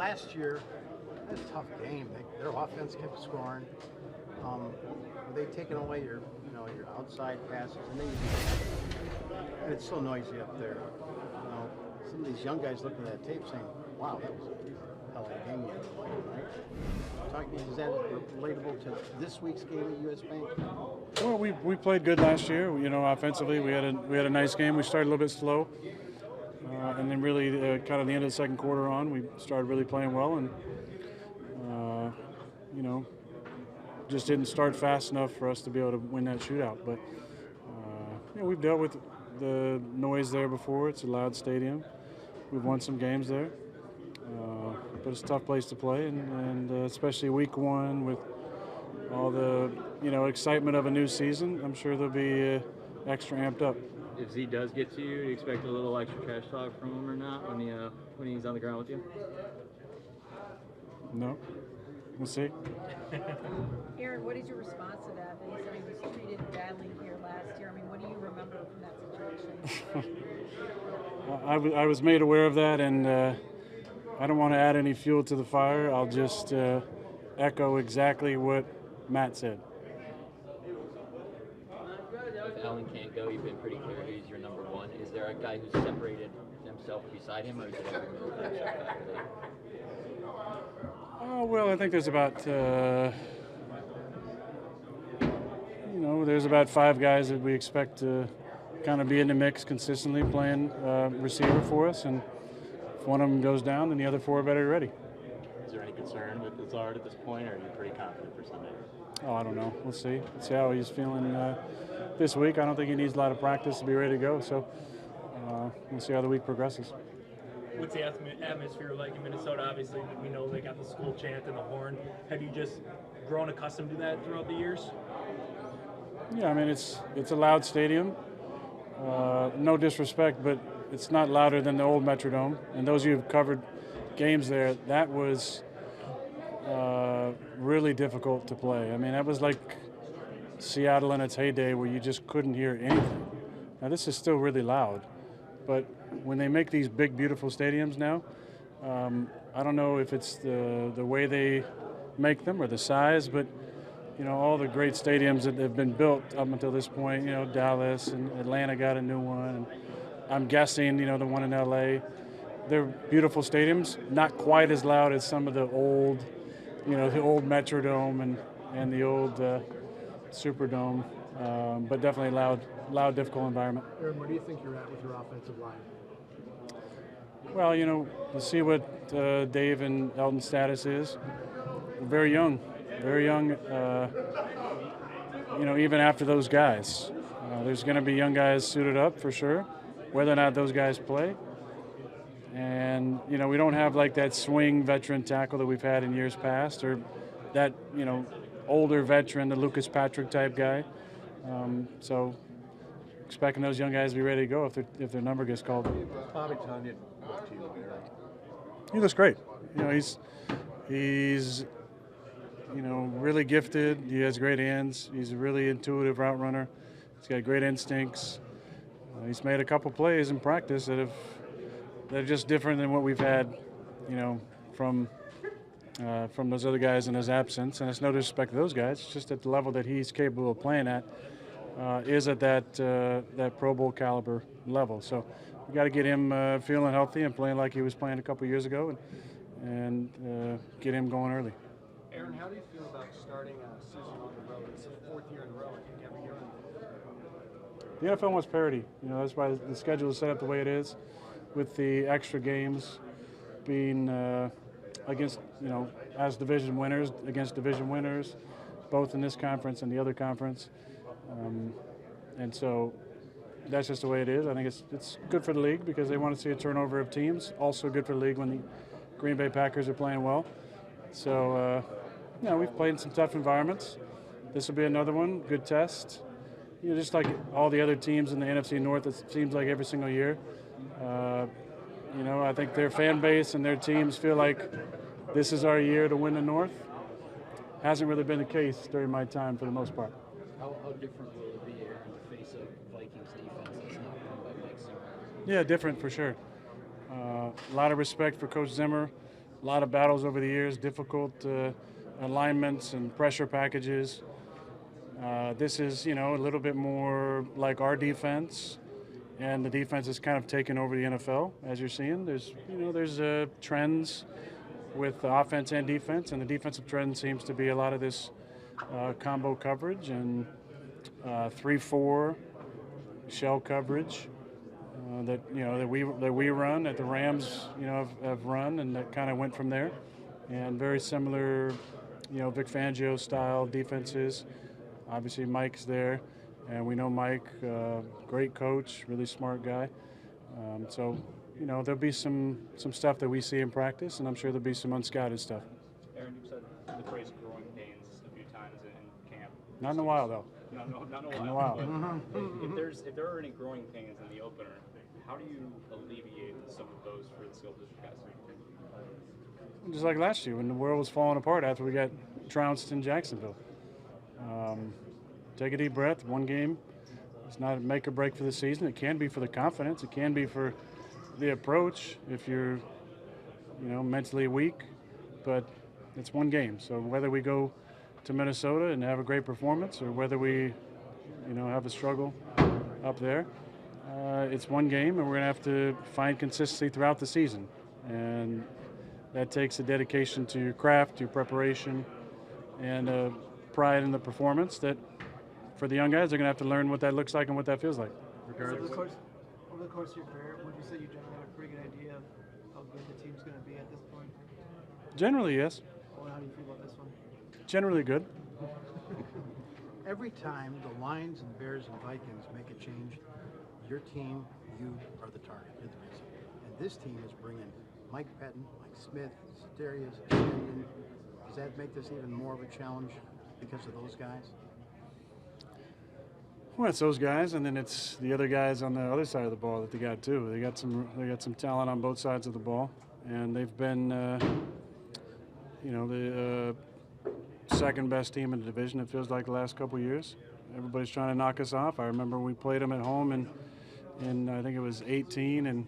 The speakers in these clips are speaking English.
last year, it was a tough game. Their offense kept scoring. They taking away your outside passes, and and it's so noisy up there. Some of these young guys looking at that tape saying, "Wow, that was a hell of a game you played." Right? Is that relatable to this week's game at US Bank? Well, we played good last year. Offensively, we had a nice game. We started a little bit slow, and then really kind of the end of the second quarter on, we started really playing well, and just didn't start fast enough for us to be able to win that shootout. But we've dealt with the noise there before. It's a loud stadium. We've won some games there, but it's a tough place to play, and especially week one with all the excitement of a new season. I'm sure they'll be extra amped up. If Z does get to you, do you expect a little extra trash talk from him or not when he's on the ground with you? No. We'll see. Aaron, what is your response to that? That he said he was treated badly here last year. I mean, what do you remember from that situation? I was made aware of that, and I don't want to add any fuel to the fire. I'll just echo exactly what Matt said. If Allen can't go, you've been pretty clear he's your number one. Is there a guy who's separated himself beside him, or is it every Oh, well, I think there's about there's about 5 guys that we expect to kind of be in the mix consistently playing receiver for us, and if one of them goes down, then the other 4 better be ready. Is there any concern with Lazard at this point, or are you pretty confident for Sunday? Oh, I don't know. We'll see. Let's see how he's feeling this week. I don't think he needs a lot of practice to be ready to go, so we'll see how the week progresses. What's the atmosphere like in Minnesota? Obviously, we know they got the school chant and the horn. Have you just grown accustomed to that throughout the years? Yeah, I mean, it's a loud stadium. No disrespect, but it's not louder than the old Metrodome. And those of you who've covered games there, that was really difficult to play. I mean, that was like Seattle in its heyday where you just couldn't hear anything. Now, this is still really loud, but when they make these big, beautiful stadiums now, I don't know if it's the way they make them or the size, but all the great stadiums that have been built up until this point, Dallas and Atlanta got a new one, and I'm guessing, the one in LA, they're beautiful stadiums, not quite as loud as some of the old, the old Metrodome and the old Superdome, but definitely loud, difficult environment. Aaron, where do you think you're at with your offensive line? Well, we'll see what Dave and Elton's status is. They're very young, even after those guys. There's going to be young guys suited up for sure, whether or not those guys play. And, we don't have like that swing veteran tackle that we've had in years past, or that, older veteran, the Lucas Patrick type guy. So expecting those young guys to be ready to go if their number gets called. Bobby Tonyan. He looks great. He's really gifted. He has great hands. He's a really intuitive route runner. He's got great instincts. He's made a couple plays in practice that are just different than what we've had, from those other guys in his absence. And it's no disrespect to those guys. It's just at the level that he's capable of playing at is at that Pro Bowl caliber level. So we got to get him feeling healthy and playing like he was playing a couple years ago, and get him going early. Aaron, how do you feel about starting a season on the road? It's the 4th year in a row, I think, every year on the road. The NFL wants parity. That's why the schedule is set up the way it is, with the extra games being against, as division winners against division winners, both in this conference and the other conference. And so that's just the way it is. I think it's good for the league because they want to see a turnover of teams. Also good for the league when the Green Bay Packers are playing well. So, we've played in some tough environments. This will be another one, good test. Just like all the other teams in the NFC North, it seems like every single year. I think their fan base and their teams feel like this is our year to win the North. Hasn't really been the case during my time for the most part. How different will it be in the face of Vikings defense that's not run by Mike Zimmer? Yeah, different for sure. A lot of respect for Coach Zimmer. a lot of battles over the years, difficult alignments and pressure packages. This is, a little bit more like our defense, and the defense has kind of taken over the NFL, as you're seeing. There's trends with the offense and defense, and the defensive trend seems to be a lot of this combo coverage and 3-4 shell coverage that we run, that the Rams have run, and that kind of went from there. And very similar, Vic Fangio style defenses. Obviously, Mike's there, and we know Mike, great coach, really smart guy. So there'll be some stuff that we see in practice, and I'm sure there'll be some unscouted stuff. Aaron, you've said the phrase growing pains a few times in camp. Not in a while, though. Not in a In a while. while. But if there are any growing pains in the opener, how do you alleviate some of those for the skill position guys? Just like last year when the world was falling apart after we got trounced in Jacksonville. Take a deep breath. One game. It's not a make or break for the season. It can be for the confidence. It can be for the approach if you're, mentally weak. But it's one game. So whether we go to Minnesota and have a great performance, or whether we, have a struggle up there, it's one game, and we're going to have to find consistency throughout the season. And that takes a dedication to your craft, to your preparation, and pride in the performance that for the young guys, they're going to have to learn what that looks like and what that feels like. Over the course of your career, would you say you generally have a pretty good idea of how good the team's going to be at this point? Generally, yes. Or how do you feel about this one? Generally good. Every time the Lions and Bears and Vikings make a change, your team, you are the target. You're the reason. And this team is bringing Mike Pettin, Mike Smith, Darius, Shannon. Does that make this even more of a challenge because of those guys? Well, it's those guys, and then it's the other guys on the other side of the ball that they got too. They got some talent on both sides of the ball, and they've been, the second best team in the division. It feels like the last couple of years. Everybody's trying to knock us off. I remember when we played them at home in I think it was 18 and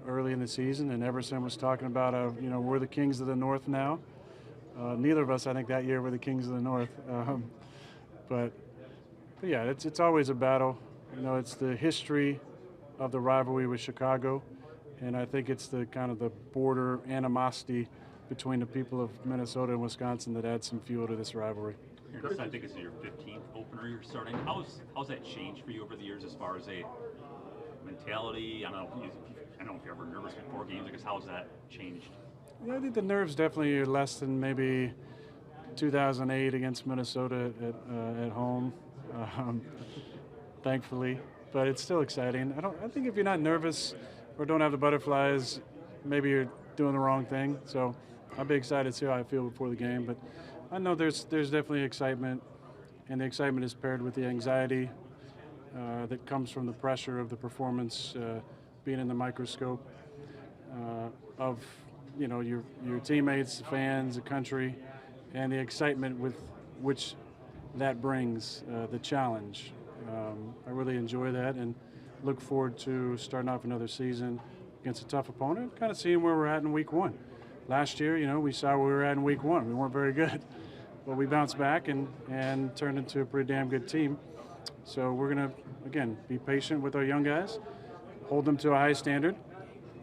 early in the season, and Everson was talking about we're the kings of the North now. Neither of us, I think, that year were the kings of the North, but yeah, it's always a battle. It's the history of the rivalry with Chicago, and I think it's the kind of the border animosity between the people of Minnesota and Wisconsin that adds some fuel to this rivalry. I think it's your 15th opener you're starting. How's that changed for you over the years as far as a mentality? I don't know if you're ever nervous before games. I guess how's that changed? Yeah, I think the nerves definitely are less than maybe 2008 against Minnesota at home. Thankfully, but it's still exciting. I think if you're not nervous or don't have the butterflies, maybe you're doing the wrong thing. So I'll be excited to see how I feel before the game. But I know there's definitely excitement, and the excitement is paired with the anxiety that comes from the pressure of the performance, being in the microscope of your teammates, the fans, the country, and the excitement with which that brings, the challenge. I really enjoy that and look forward to starting off another season against a tough opponent, kind of seeing where we're at in week one. Last year, we saw where we were at in week one. We weren't very good, but we bounced back and turned into a pretty damn good team. So we're going to, again, be patient with our young guys, hold them to a high standard,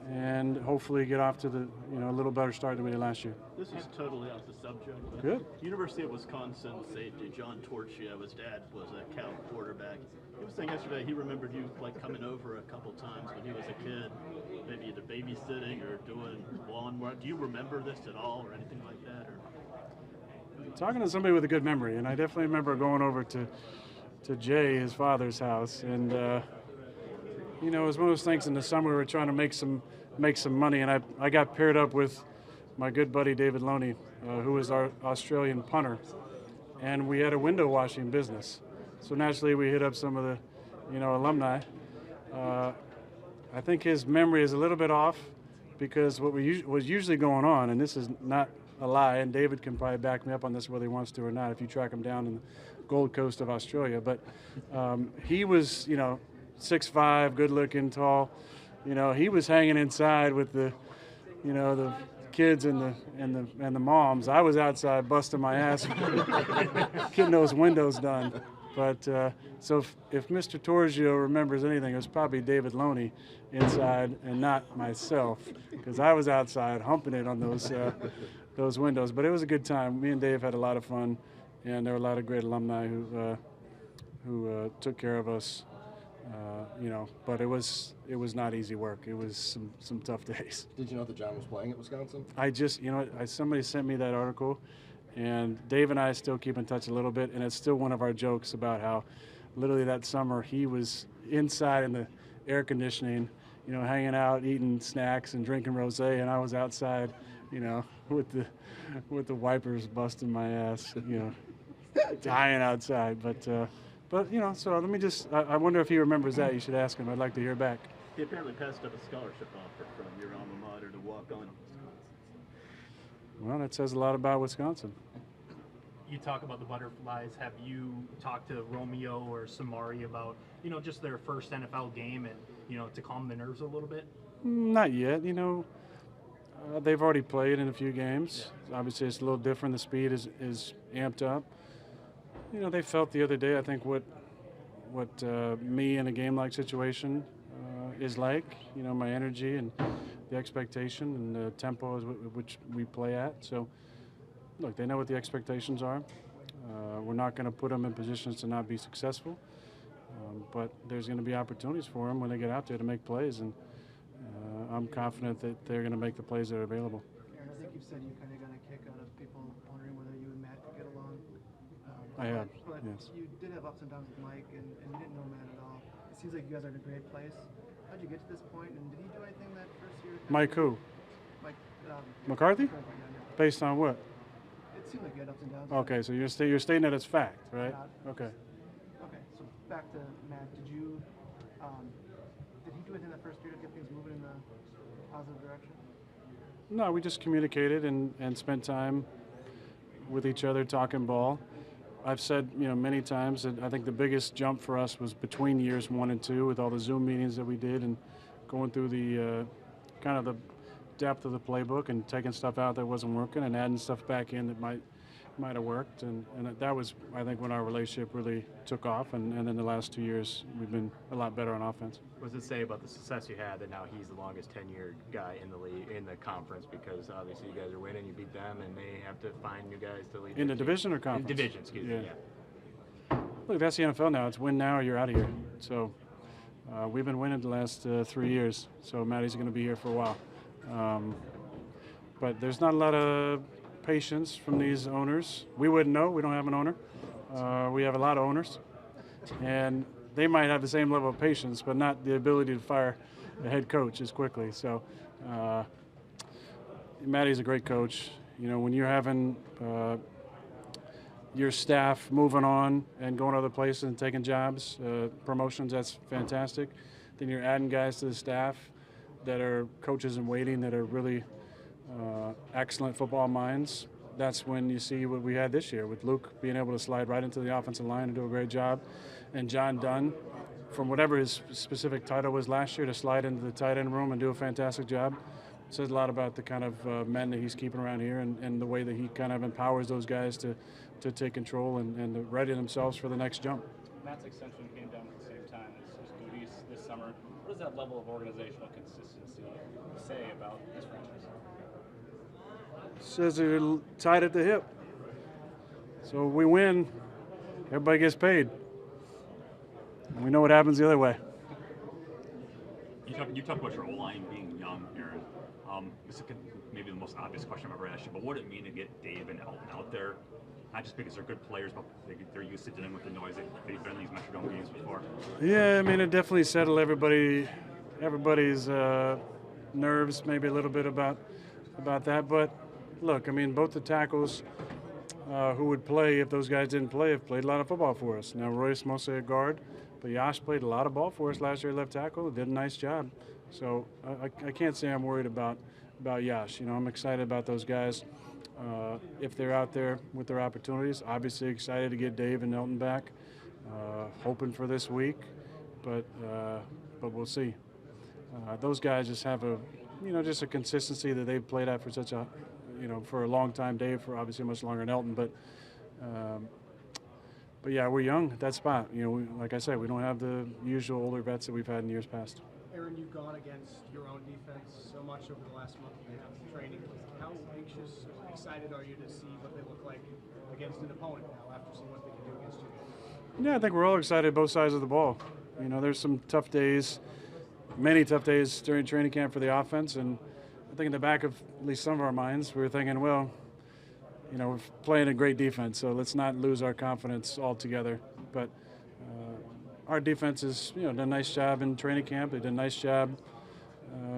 and hopefully get off to a little better start than we did last year. This is totally off the subject. But Good. University of Wisconsin safety John Torchia, his dad was a Cal quarterback. He was saying yesterday he remembered you coming over a couple times when he was a kid, maybe either babysitting or doing lawn work. Do you remember this at all or anything like that? Or? Talking to somebody with a good memory, and I definitely remember going over to Jay, his father's house, and it was one of those things. In the summer we were trying to make some money, and I got paired up with my good buddy David Loney, who was our Australian punter, and we had a window washing business. So naturally we hit up some of the alumni. I think his memory is a little bit off, because what was usually going on, and this is not a lie, and David can probably back me up on this whether he wants to or not if you track him down in the Gold Coast of Australia, but he was 6'5", good looking, tall. He was hanging inside with the kids and the moms. I was outside busting my ass, getting those windows done. But so if Mr. Torgio remembers anything, it was probably David Loney inside and not myself, because I was outside humping it on those windows. But it was a good time. Me and Dave had a lot of fun, and there were a lot of great alumni who took care of us. But it was not easy work. It was some tough days. Did you know that John was playing at Wisconsin? I just, somebody sent me that article, and Dave and I still keep in touch a little bit, and it's still one of our jokes about how literally that summer he was inside in the air conditioning, hanging out, eating snacks and drinking rosé, and I was outside, with the wipers busting my ass, dying outside. But so let me just, I wonder if he remembers that. You should ask him. I'd like to hear back. He apparently passed up a scholarship offer from your alma mater to walk on. Well, that says a lot about Wisconsin. You talk about the butterflies. Have you talked to Romeo or Samari about, just their first NFL game and, to calm the nerves a little bit? Not yet. They've already played in a few games. Yeah. Obviously, it's a little different. The speed is amped up. They felt the other day, I think, what me in a game-like situation is like. My energy and the expectation and the tempo which we play at. So, look, they know what the expectations are. We're not going to put them in positions to not be successful, but there's going to be opportunities for them when they get out there to make plays, and I'm confident that they're going to make the plays that are available. Aaron, I think you said you kind of got a kick out of people wondering whether you and Matt could get along. I have, but yes. You did have ups and downs with Mike, and you didn't know Matt at all. It seems like you guys are in a great place. How'd you get to this point, and did he do anything that first year? Mike who? Mike McCarthy? Yeah. Based on what? It seemed like you had ups and downs. Okay, so you're stating that as fact, right? Okay. Okay, so back to Matt. Did he do anything that first year to get things moving in the positive direction? No, we just communicated and spent time with each other talking ball. I've said, many times that I think the biggest jump for us was between years 1 and 2 with all the Zoom meetings that we did and going through the kind of the depth of the playbook and taking stuff out that wasn't working and adding stuff back in that might have worked. And that was, I think, when our relationship really took off. And then the last 2 years, we've been a lot better on offense. What does it say about the success you had that now he's the longest tenured guy in the league, in the conference? Because obviously you guys are winning, you beat them, and they have to find new guys to lead. In the division or conference? In division, excuse me. Yeah. Look, that's the NFL now. It's win now or you're out of here. So we've been winning the last 3 years. So Matty's going to be here for a while. But there's not a lot of patience from these owners. We wouldn't know. We don't have an owner. We have a lot of owners. And they might have the same level of patience, but not the ability to fire a head coach as quickly. So Matty's a great coach. When you're having your staff moving on and going other places and taking jobs, promotions, that's fantastic. Then you're adding guys to the staff that are coaches in waiting that are really excellent football minds. That's when you see what we had this year with Luke being able to slide right into the offensive line and do a great job. And John Dunn, from whatever his specific title was last year, to slide into the tight end room and do a fantastic job. It says a lot about the kind of men that he's keeping around here and the way that he kind of empowers those guys to take control and to ready themselves for the next jump. Matt's extension came down at the same time as duties this summer. What does that level of organizational consistency say about this franchise? Says they're tied at the hip. So if we win, everybody gets paid. And we know what happens the other way. You talk about your O-line being young, Aaron. This is maybe the most obvious question I've ever asked you, but what would it mean to get Dave and Elton out there? Not just because they're good players, but they're used to dealing with the noise. They've been in these Metrodome games before. Yeah, I mean, it definitely settled everybody's nerves maybe a little bit about that. But look, I mean, both the tackles who would play if those guys didn't play have played a lot of football for us. Now, Royce mostly a guard, but Yash played a lot of ball for us last year, left tackle, did a nice job. So I can't say I'm worried about Yash. I'm excited about those guys. If they're out there with their opportunities, obviously excited to get Dave and Elton back. Hoping for this week, but we'll see. Those guys just have a just a consistency that they've played at for such a, for a long time. Dave for obviously much longer than Elton, but yeah, we're young at that spot. Like I said, we don't have the usual older vets that we've had in years past. Aaron, you've gone against your own defense so much over the last month and a half of training. How anxious, excited are you to see what they look like against an opponent now after seeing what they can do against you? Yeah, I think we're all excited both sides of the ball. There's some tough days, many tough days during training camp for the offense, and I think in the back of at least some of our minds, we were thinking, well, we're playing a great defense, so let's not lose our confidence altogether. But our defense has, done a nice job in training camp. They did a nice job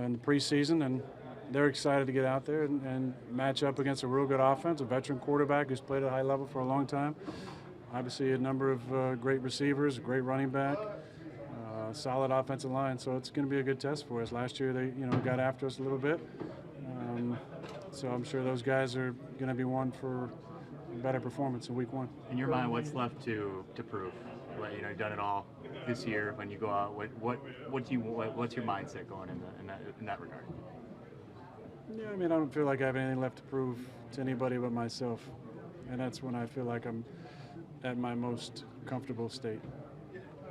in the preseason, and they're excited to get out there and match up against a real good offense, a veteran quarterback who's played at a high level for a long time. Obviously, a number of great receivers, a great running back, solid offensive line. So it's going to be a good test for us. Last year, they, got after us a little bit. So I'm sure those guys are going to be one for a better performance in week one. In your mind, what's left to prove? You've done it all this year. When you go out, what's your mindset going in that regard? Yeah, I don't feel like I have anything left to prove to anybody but myself, and that's when I feel like I'm at my most comfortable state.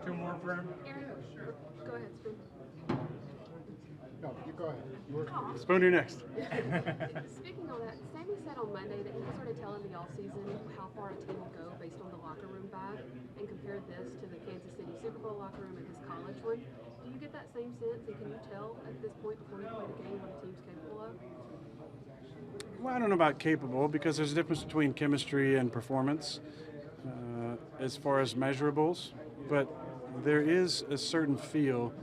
Two more for him. Aaron, go ahead, Spoon. No, you go ahead. Spoon, you're next. Speaking on that, Sammy said on Monday that he was sort of telling the offseason how far a team will go based on the locker room vibe, and compared this to the Kansas City Super Bowl locker room and his college one. Do you get that same sense, and can you tell at this point before you play the game what a team's capable of? Well, I don't know about capable, because there's a difference between chemistry and performance as far as measurables, but there is a certain feel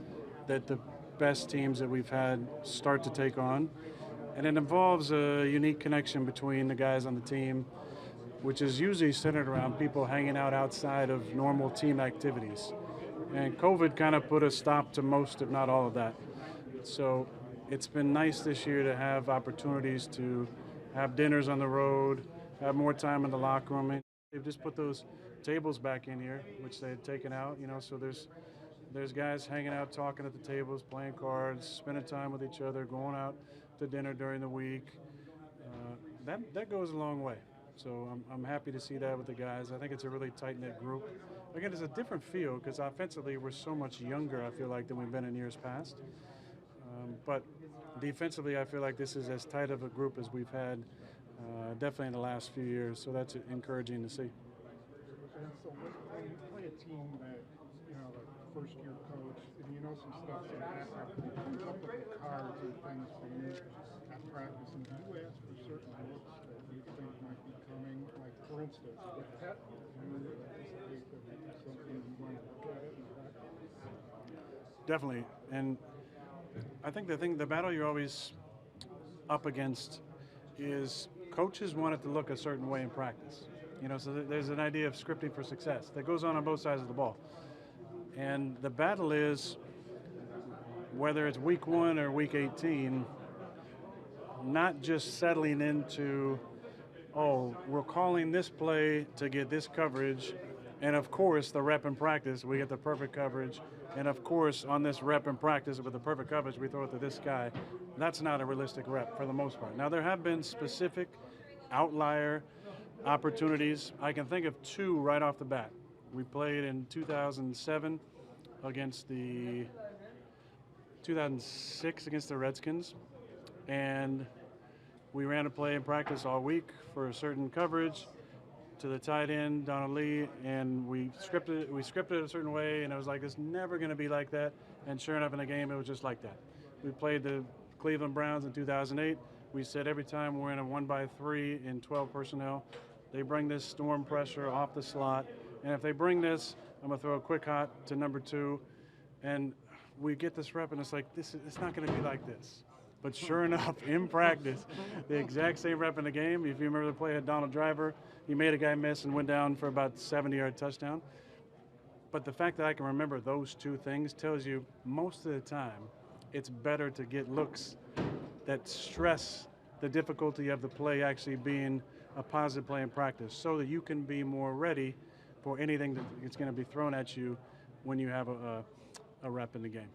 that the best teams that we've had start to take on, and it involves a unique connection between the guys on the team, which is usually centered around people hanging out outside of normal team activities. And COVID kind of put a stop to most, if not all, of that. So it's been nice this year to have opportunities to have dinners on the road, have more time in the locker room. And they've just put those tables back in here, which they had taken out, so there's guys hanging out, talking at the tables, playing cards, spending time with each other, going out to dinner during the week. That goes a long way. So I'm happy to see that with the guys. I think it's a really tight-knit group. Again, it's a different feel because offensively we're so much younger, I feel like, than we've been in years past. But defensively, I feel like this is as tight of a group as we've had definitely in the last few years. So that's encouraging to see. And so when you play a team that, like first-year coach, and some stuff's going to happen, who comes up with the cards and things for you at practice, and do you ask for certain looks that you think might be coming? Like, for instance, with Pet, do you anticipate that might be something you want to look at it in practice? Definitely. And I think the battle you're always up against is coaches want it to look a certain way in practice. So there's an idea of scripting for success that goes on both sides of the ball. And the battle is, whether it's week 1 or week 18, not just settling into, we're calling this play to get this coverage, and of course the rep in practice, we get the perfect coverage, and of course on this rep in practice with the perfect coverage, we throw it to this guy. That's not a realistic rep for the most part. Now there have been specific outlier opportunities. I can think of 2 right off the bat. We played in 2007 against 2006 against the Redskins, and we ran a play in practice all week for a certain coverage to the tight end, Donald Lee, and we scripted it a certain way, and it was like, it's never going to be like that. And sure enough, in the game, it was just like that. We played the Cleveland Browns in 2008. We said every time we're in a 1-by-3 in 12 personnel, they bring this storm pressure off the slot, and if they bring this, I'm going to throw a quick hot to number 2, and we get this rep, and it's like, it's not going to be like this. But sure enough, in practice, the exact same rep in the game. If you remember the play had Donald Driver, he made a guy miss and went down for about 70-yard touchdown. But the fact that I can remember those 2 things tells you most of the time it's better to get looks that stress the difficulty of the play actually being a positive play in practice, so that you can be more ready for anything that is going to be thrown at you when you have a rep in the game.